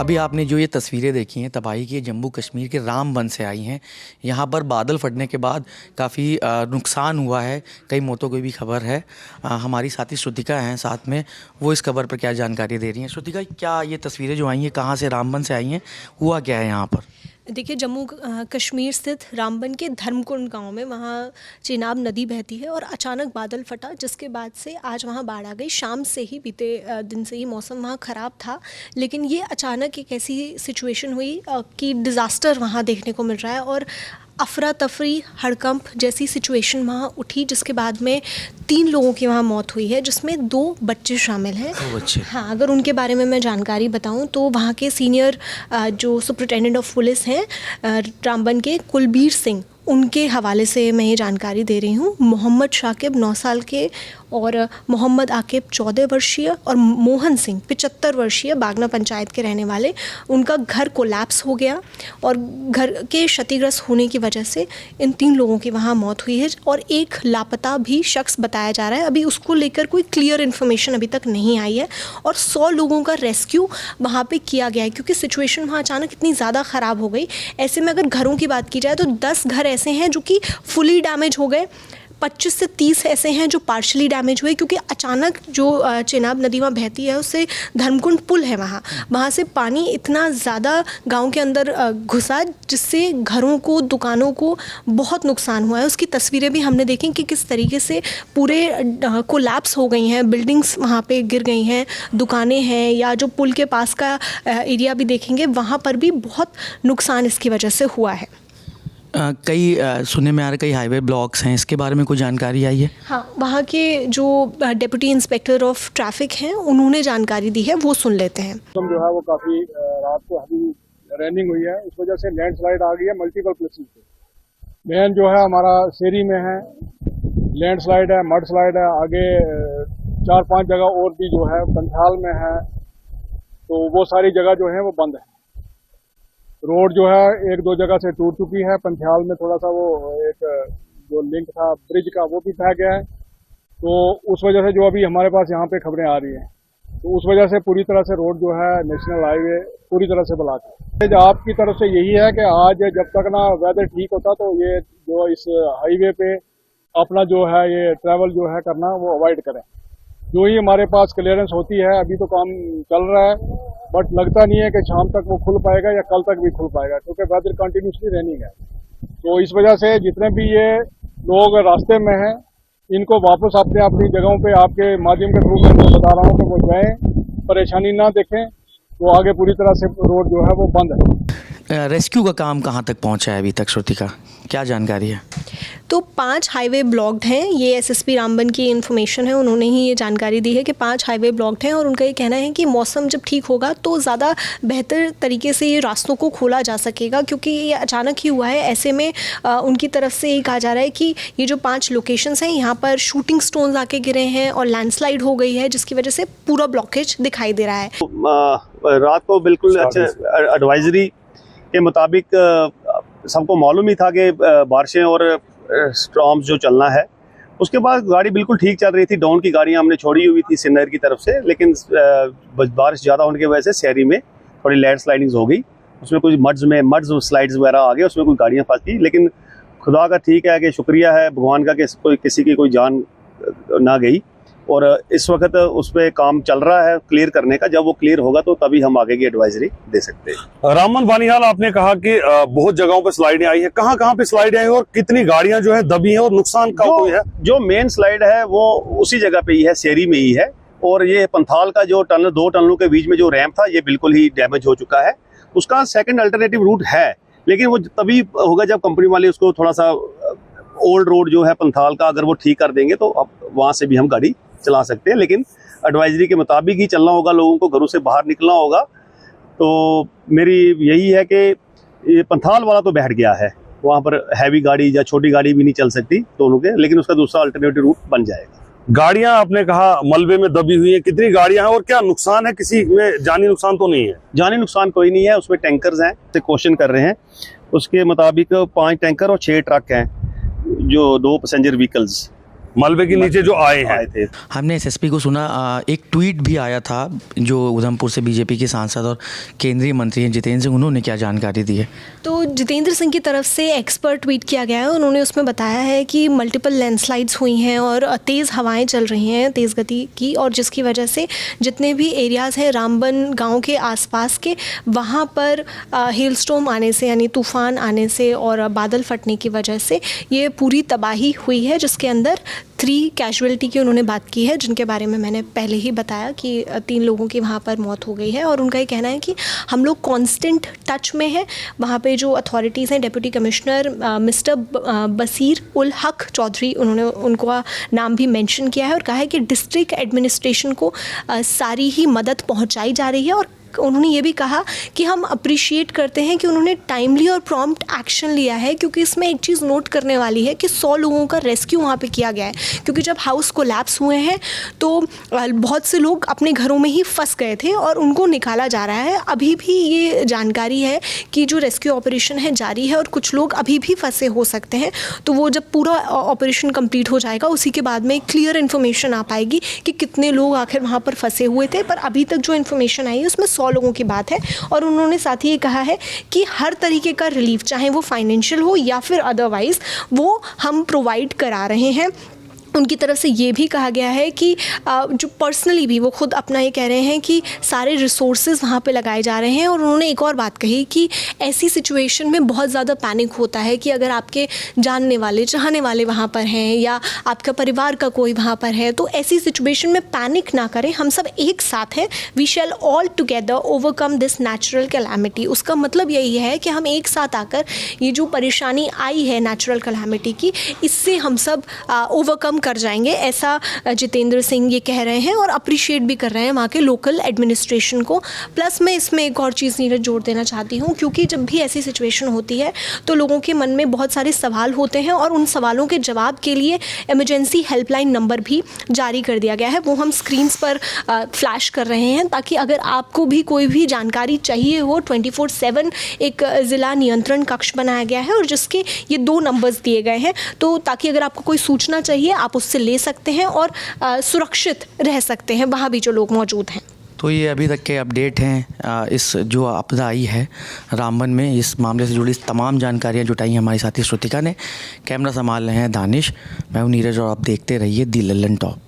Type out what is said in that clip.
अभी आपने जो ये तस्वीरें देखी हैं तबाही की, जम्मू कश्मीर के रामबन से आई हैं। यहाँ पर बादल फटने के बाद काफ़ी नुकसान हुआ है, कई मौतों की भी खबर है। हमारी साथी श्रुतिका हैं साथ में, वो इस खबर पर क्या जानकारी दे रही हैं। श्रुतिका, क्या ये तस्वीरें जो आई हैं कहाँ से, रामबन से आई हैं, हुआ क्या है यहाँ पर? देखिए, जम्मू कश्मीर स्थित रामबन के धर्मकुंड गांव में वहाँ चेनाब नदी बहती है और अचानक बादल फटा, जिसके बाद से आज वहाँ बाढ़ आ गई। शाम से ही, बीते दिन से ही मौसम वहाँ ख़राब था, लेकिन ये अचानक एक ऐसी सिचुएशन हुई कि डिज़ास्टर वहाँ देखने को मिल रहा है और अफरा तफरी, हड़कंप जैसी सिचुएशन वहाँ उठी, जिसके बाद में 3 लोगों की वहाँ मौत हुई है, जिसमें 2 बच्चे शामिल हैं। 2 बच्चे? हाँ, अगर उनके बारे में मैं जानकारी बताऊं तो वहाँ के सीनियर जो सुपरिटेंडेंट ऑफ पुलिस हैं रामबन के, कुलबीर सिंह, उनके हवाले से मैं ये जानकारी दे रही हूँ। मोहम्मद शाकिब 9 साल के और मोहम्मद आकिब 14 वर्षीय और मोहन सिंह 75 वर्षीय बागना पंचायत के रहने वाले, उनका घर कोलैप्स हो गया और घर के क्षतिग्रस्त होने की वजह से इन 3 लोगों की वहाँ मौत हुई है और एक लापता भी शख्स बताया जा रहा है। अभी उसको लेकर कोई क्लियर इन्फॉर्मेशन अभी तक नहीं आई है और 100 लोगों का रेस्क्यू वहाँ पे किया गया है, क्योंकि सिचुएशन वहाँ अचानक इतनी ज़्यादा ख़राब हो गई। ऐसे में अगर घरों की बात की जाए तो 10 घर ऐसे हैं जो कि फुली डैमेज हो गए, 25 से 30 ऐसे हैं जो पार्शली डैमेज हुए, क्योंकि अचानक जो चेनाब नदी वहाँ बहती है उससे धर्मकुंड पुल है वहाँ से पानी इतना ज़्यादा गांव के अंदर घुसा, जिससे घरों को, दुकानों को बहुत नुकसान हुआ है। उसकी तस्वीरें भी हमने देखी कि किस तरीके से पूरे कोलैप्स हो गई हैं, बिल्डिंग्स वहाँ पे गिर गई हैं, दुकानें हैं, या जो पुल के पास का एरिया भी देखेंगे वहाँ पर भी बहुत नुकसान इसकी वजह से हुआ है। कई सुनने में आ रहा, कई हाईवे ब्लॉक्स हैं, इसके बारे में कोई जानकारी आई है? हाँ, वहाँ के जो डिप्टी इंस्पेक्टर ऑफ ट्रैफिक हैं उन्होंने जानकारी दी है, वो सुन लेते हैं। मौसम जो है वो काफ़ी रात को अभी रेनिंग हुई है, इस वजह से लैंडस्लाइड आ गई है मल्टीपल प्लेसेस पे। मेन जो है हमारा शेरी में है, लैंडस्लाइड है, मड स्लाइड है, आगे 4-5 जगह और भी जो है पंथाल में है, तो वो सारी जगह जो है वो बंद है। रोड जो है 1-2 जगह से टूट चुकी है। पंथाल में थोड़ा सा वो एक जो लिंक था ब्रिज का वो भी बह गया है, तो उस वजह से जो अभी हमारे पास यहाँ पे खबरें आ रही हैं, तो उस वजह से पूरी तरह से रोड जो है नेशनल हाईवे पूरी तरह से ब्लॉक है। आपकी तरफ से यही है कि आज जब तक ना वेदर ठीक होता तो ये जो इस हाईवे पे अपना जो है ये ट्रैवल जो है करना वो अवॉइड करें। जो ही हमारे पास क्लियरेंस होती है, अभी तो काम चल रहा है, बट लगता नहीं है कि शाम तक वो खुल पाएगा या कल तक भी खुल पाएगा, क्योंकि वेदर कंटिन्यूसली रनिंग है। तो इस वजह से जितने भी ये लोग रास्ते में हैं, इनको वापस अपने अपनी जगहों पे आपके माध्यम के थ्रू मैं बता रहा हूँ कि वो जाएं, परेशानी ना देखें। तो आगे पूरी तरह से रोड जो है वो बंद है। रेस्क्यू का काम कहाँ तक पहुँचा है अभी तक, श्रुतिका, क्या जानकारी है? तो 5 हाईवे ब्लॉक्ड हैं, ये एसएसपी रामबन की इन्फॉर्मेशन है, उन्होंने ही ये जानकारी दी है कि 5 हाईवे ब्लॉक्ड हैं और उनका ये कहना है कि मौसम जब ठीक होगा तो ज़्यादा बेहतर तरीके से ये रास्तों को खोला जा सकेगा, क्योंकि ये अचानक ही हुआ है। ऐसे में उनकी तरफ से ये कहा जा रहा है कि ये जो 5 लोकेशंस हैं यहाँ पर शूटिंग स्टोन्स आके गिरे हैं और लैंडस्लाइड हो गई है, जिसकी वजह से पूरा ब्लॉकेज दिखाई दे रहा है। रात को बिल्कुल एडवाइजरी के मुताबिक सबको मालूम ही था कि बारिशें और स्टॉर्म्स जो चलना है। उसके बाद गाड़ी बिल्कुल ठीक चल रही थी, डाउन की गाड़ियां हमने छोड़ी हुई थी सिन्नर की तरफ से, लेकिन बारिश ज़्यादा होने की वजह से शहरी में थोड़ी लैंड स्लाइडिंग्स हो गई, उसमें कुछ मड्स स्लाइड्स वगैरह आ गए, उसमें कुछ गाड़ियाँ फंस गई। लेकिन खुदा का ठीक है कि शुक्रिया है भगवान का कि किसी की कोई जान ना गई, और इस वक्त उस पर काम चल रहा है क्लियर करने का। जब वो क्लियर होगा तो तभी हम आगे की एडवाइजरी दे सकते हैं। रामबन बानिहाल, आपने कहा कि बहुत जगहों पे स्लाइडें आई है, कहाँ कहाँ पे स्लाइडें आई है और कितनी गाड़ियां जो है दबी हैं और नुकसान का कोई है? जो मेन स्लाइड है वो उसी जगह पे ही है, शेरी में ही है, और ये पंथाल का जो टनल, 2 टनलों के बीच में जो रैंप था ये बिल्कुल ही डैमेज हो चुका है। उसका सेकेंड अल्टरनेटिव रूट है, लेकिन वो तभी होगा जब कंपनी वाले उसको थोड़ा सा ओल्ड रोड जो है पंथाल का अगर वो ठीक कर देंगे तो अब वहाँ से भी हम गाड़ी चला सकते हैं। लेकिन एडवाइजरी के मुताबिक ही चलना होगा, लोगों को घरों से बाहर निकलना होगा। तो मेरी यही है कि ये पंथाल वाला तो बैठ गया है, वहाँ पर हैवी गाड़ी या छोटी गाड़ी भी नहीं चल सकती दोनों के, लेकिन उसका दूसरा अल्टरनेटिव रूट बन जाएगा। गाड़ियां आपने कहा मलबे में दबी हुई हैं, कितनी गाड़ियां हैं और क्या नुकसान है? किसी में जानी नुकसान तो नहीं है? जानी नुकसान कोई नहीं है, उसमें टैंकर्स हैं, से क्वेश्चन कर रहे हैं। उसके मुताबिक 5 टैंकर और 6 ट्रक हैं, जो 2 पैसेंजर व्हीकल्स मलबे के नीचे जो आए थे। हमने एसएसपी को सुना, एक ट्वीट भी आया था जो उधमपुर से बीजेपी के सांसद और केंद्रीय मंत्री हैं जितेंद्र सिंह, उन्होंने क्या जानकारी दी है? तो जितेंद्र सिंह की तरफ से एक्सपर्ट ट्वीट किया गया है। उन्होंने उसमें बताया है कि मल्टीपल लैंडस्लाइड्स हुई हैं और तेज़ हवाएं चल रही हैं, तेज़ गति की, और जिसकी वजह से जितने भी एरियाज़ हैं रामबन गांव के आसपास के, वहां पर हेलस्टॉर्म आने से यानी तूफ़ान आने से और बादल फटने की वजह से ये पूरी तबाही हुई है, जिसके अंदर 3 कैजुअलिटी की उन्होंने बात की है, जिनके बारे में मैंने पहले ही बताया कि 3 लोगों की वहाँ पर मौत हो गई है। और उनका ये कहना है कि हम लोग कांस्टेंट टच में हैं। वहाँ पे जो अथॉरिटीज़ हैं, डिप्टी कमिश्नर मिस्टर बसीर उल हक चौधरी, उन्होंने उनका नाम भी मेंशन किया है और कहा है कि डिस्ट्रिक्ट एडमिनिस्ट्रेशन को सारी ही मदद पहुँचाई जा रही है। और उन्होंने ये भी कहा कि हम अप्रिशिएट करते हैं कि उन्होंने टाइमली और प्रॉम्प्ट एक्शन लिया है, क्योंकि इसमें एक चीज़ नोट करने वाली है कि 100 लोगों का रेस्क्यू वहाँ पे किया गया है। क्योंकि जब हाउस कोलैप्स हुए हैं तो बहुत से लोग अपने घरों में ही फंस गए थे और उनको निकाला जा रहा है। अभी भी ये जानकारी है कि जो रेस्क्यू ऑपरेशन है जारी है और कुछ लोग अभी भी फंसे हो सकते हैं। तो वो जब पूरा ऑपरेशन कंप्लीट हो जाएगा उसी के बाद में क्लियर इन्फॉर्मेशन आ पाएगी कि कितने लोग आखिर वहाँ पर फंसे हुए थे। पर अभी तक जो इन्फॉर्मेशन आई है उसमें 100 लोगों की बात है। और उन्होंने साथ ही ये कहा है कि हर तरीके का रिलीफ, चाहे वो फाइनेंशियल हो या फिर अदरवाइज, वो हम प्रोवाइड करा रहे हैं। उनकी तरफ से ये भी कहा गया है कि जो पर्सनली भी वो खुद अपना ये कह रहे हैं कि सारे रिसोर्सेज वहाँ पे लगाए जा रहे हैं। और उन्होंने एक और बात कही कि ऐसी सिचुएशन में बहुत ज़्यादा पैनिक होता है कि अगर आपके जानने वाले, चाहने वाले वहाँ पर हैं या आपका परिवार का कोई वहाँ पर है, तो ऐसी सिचुएशन में पैनिक ना करें, हम सब एक साथ हैं। We shall all together overcome this natural calamity. उसका मतलब यही है कि हम एक साथ आकर ये जो परेशानी आई है नेचुरल कैलामिटी की, इससे हम सब ओवरकम कर जाएंगे, ऐसा जितेंद्र सिंह ये कह रहे हैं और अप्रिशिएट भी कर रहे हैं वहाँ के लोकल एडमिनिस्ट्रेशन को। प्लस मैं इसमें एक और चीज़ नीरज जोड़ देना चाहती हूँ, क्योंकि जब भी ऐसी सिचुएशन होती है तो लोगों के मन में बहुत सारे सवाल होते हैं और उन सवालों के जवाब के लिए इमरजेंसी हेल्पलाइन नंबर भी जारी कर दिया गया है। वो हम स्क्रीन्स पर फ्लैश कर रहे हैं, ताकि अगर आपको भी कोई भी जानकारी चाहिए हो, 24/7 एक ज़िला नियंत्रण कक्ष बनाया गया है और जिसके ये 2 नंबर्स दिए गए हैं, तो ताकि अगर आपको कोई सूचना चाहिए आप उससे ले सकते हैं और सुरक्षित रह सकते हैं वहाँ भी जो लोग मौजूद हैं। तो ये अभी तक के अपडेट हैं इस जो आपदा आई है रामबन में, इस मामले से जुड़ी तमाम जानकारियाँ जुटाई हमारी साथी श्रुतिका ने। कैमरा संभाल रहे हैं दानिश, मैं हूँ नीरज और आप देखते रहिए दी लल्लन टॉप।